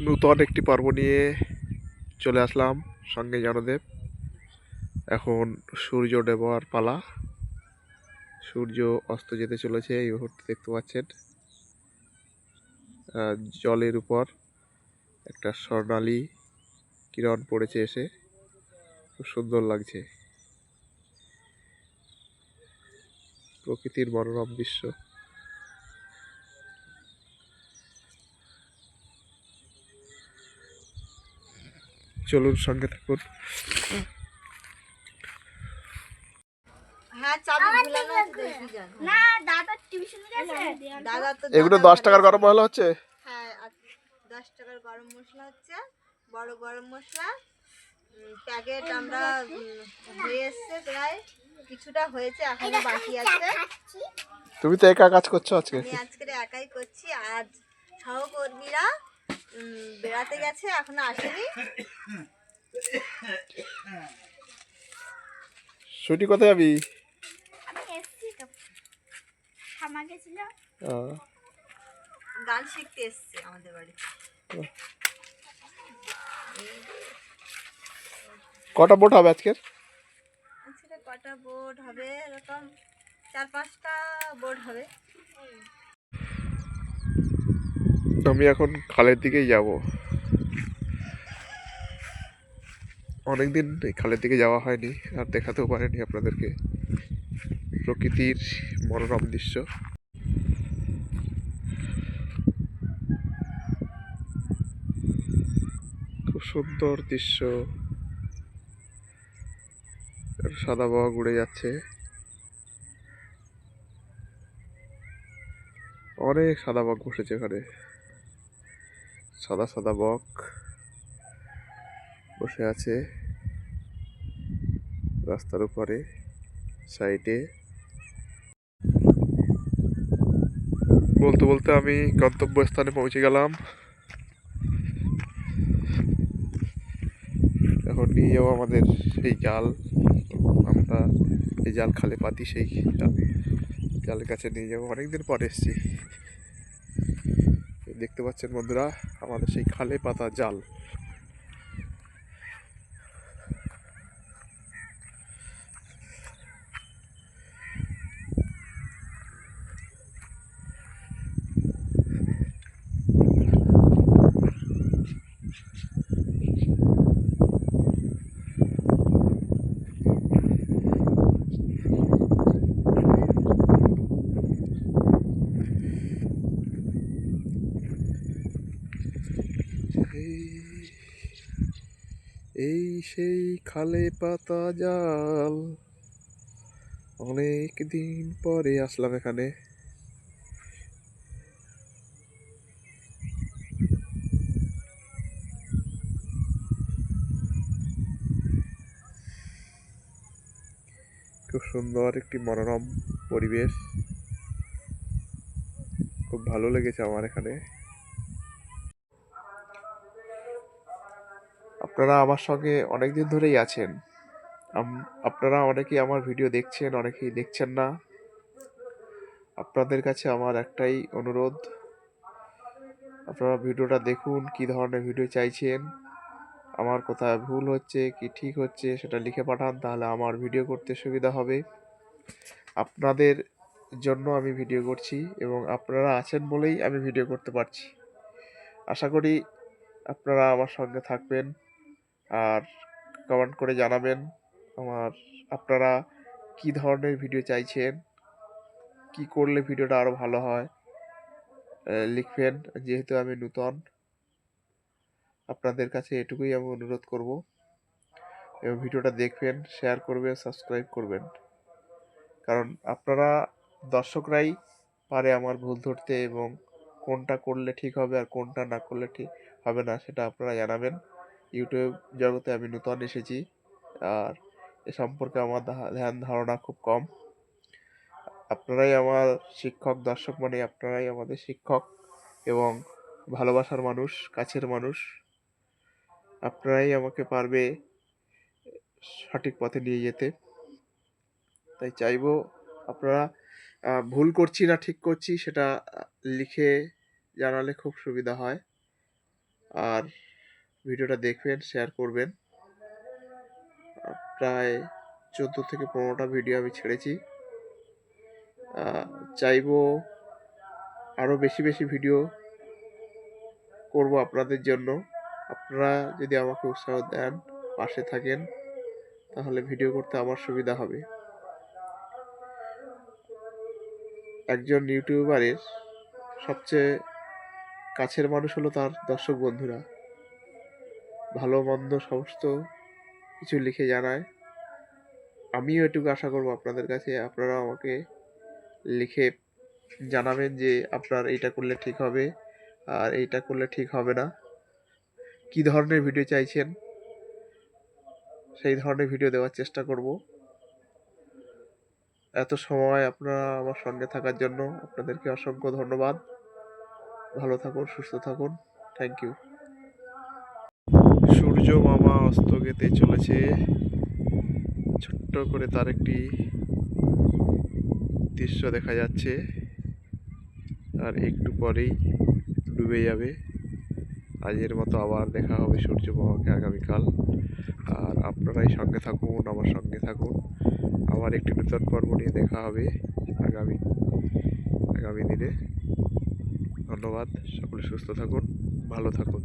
নূতন একটি পর্ব নিয়ে চলে আসলাম সঙ্গে জনদেব। এখন সূর্য ডোবার পালা, সূর্য অস্ত যেতে চলেছে। এই মুহূর্তে দেখতে পাচ্ছেন জলের উপর একটা স্বর্ণালী কিরণ পড়েছে, এসে খুব সুন্দর লাগছে। প্রকৃতির মনোরম দৃশ্য। চলুন সঙ্গে থাকুন। এগুলো 10 টাকার গরম মশলা হচ্ছে। হ্যাঁ, 10 টাকার গরম মশলা হচ্ছে, বড় গরম মশলা প্যাকেট আমরা হয়ে এসছে, প্রায় কিছুটা হয়েছে, এখনো বাকি আছে। তুমি তো একা কাজ করছো আজকে? আমি আজকে একাই করছি। আজ সহকর্মীরা বেড়াতে গেছে, এখনো আসেনি। ছুটি কোথায় যাবি? গান শিখতে এসছে আমাদের বাড়িতে। কটা বোট হবে আজকের? আজকে কটা বোট হবে? এরকম 4-5টা বোট হবে। আমি এখন খালের দিকেই যাব। অনেকদিন এই খালের দিকে যাওয়া হয়নি, আর দেখাতেও পারিনি আপনাদেরকে প্রকৃতির মনোরম দৃশ্য। খুব সুন্দর দৃশ্য। সাদা বক উড়ে যাচ্ছে, অনেক সাদা বক বসেছে এখানে। সাদা সাদা বক বসে আছে রাস্তার উপরে, সাইডে। বলতে বলতে আমি গন্তব্যস্থানে পৌঁছে গেলাম। এখন নিয়ে যাবো আমাদের সেই জাল। আমরা এই জাল খালে পাতি, সেই জালের কাছে নিয়ে যাবো। অনেকদিন পরে এসেছি। দেখতে পাচ্ছেন বন্ধুরা, আমাদের সেই খালে পাতা জাল। এই সেই খালে পাতা জাল। অনেক দিন পরে আসলাম এখানে। খুব সুন্দর একটি মনোরম পরিবেশ, খুব ভালো লেগেছে আমার এখানে। আপনারা আমার সঙ্গে অনেকদিন ধরেই আছেন। আপনারা অনেকেই আমার ভিডিও দেখছেন, অনেকেই দেখছেন না। আপনাদের কাছে আমার একটাই অনুরোধ, আপনারা ভিডিওটা দেখুন, কি ধরনের ভিডিও চাইছেন, আমার কোথায় ভুল হচ্ছে কি ঠিক হচ্ছে সেটা লিখে পাঠান, তাহলে আমার ভিডিও করতে সুবিধা হবে। আপনাদের জন্য আমি ভিডিও করছি এবং আপনারা আছেন বলেই আমি ভিডিও করতে পারছি। আশা করি আপনারা আমার সঙ্গে থাকবেন আর কমেন্ট করে জানাবেন আপনারা কি ধরনের ভিডিও চাইছেন, কি করলে ভিডিওটা আরও ভালো হয় লিখবেন। যেহেতু আমি নূতন, আপনাদের কাছে এটুকুই আমি অনুরোধ করব, এবং ভিডিওটা দেখবেন, শেয়ার করবেন, সাবস্ক্রাইব করবেন। কারণ আপনারা দর্শকরাই পারে আমার ভুল ধরতে, এবং কোনটা করলে ঠিক হবে আর কোনটা না করলে ঠিক হবে না সেটা আপনারা জানাবেন। ইউটিউব জগতে আমি নূতন এসেছি, আর এ সম্পর্কে আমার ধ্যান ধারণা খুব কম। আপনারাই আমার শিক্ষক, দর্শক মানে আপনারাই আমাদের শিক্ষক এবং ভালোবাসার মানুষ, কাছের মানুষ। আপনারাই আমাকে পারবে সঠিক পথে নিয়ে যেতে। তাই চাইবো আপনারা ভুল করছি না ঠিক করছি সেটা লিখে জানালে খুব সুবিধা হয়। আর ভিডিওটা দেখবেন, শেয়ার করবেন। প্রায় 14 থেকে 15টা ভিডিও আমি ছেড়েছি। চাইবো আরও বেশি বেশি ভিডিও করব আপনাদের জন্য। আপনারা যদি আমাকে উৎসাহ দেন, পাশে থাকেন, তাহলে ভিডিও করতে আমার সুবিধা হবে। একজন ইউটিউবারের সবচেয়ে কাছের মানুষ হলো তার দর্শক বন্ধুরা। ভালো মন্দ সমস্ত কিছু লিখে জানায়। আমিও এটুকু আশা করব আপনাদের কাছে, আপনারা আমাকে লিখে জানাবেন যে আপনার এইটা করলে ঠিক হবে আর এইটা করলে ঠিক হবে না, কি ধরনের ভিডিও চাইছেন সেই ধরনের ভিডিও দেওয়ার চেষ্টা করব। এত সময় আপনারা আমার সঙ্গে থাকার জন্য আপনাদেরকে অসংখ্য ধন্যবাদ। ভালো থাকুন, সুস্থ থাকুন। Thank you. সূর্য মামা অস্ত যেতে চলেছে, ছোট্ট করে তার একটি দৃশ্য দেখা যাচ্ছে, আর একটু পরেই ডুবে যাবে। আজের মতো আবার দেখা হবে সূর্য মামাকে আগামীকাল। আর আপনারাই সঙ্গে থাকুন, আমার সঙ্গে থাকুন। আমার একটি নতুন পর্ব নিয়ে দেখা হবে আগামী দিনে। ধন্যবাদ। সকলে সুস্থ থাকুন, ভালো থাকুন।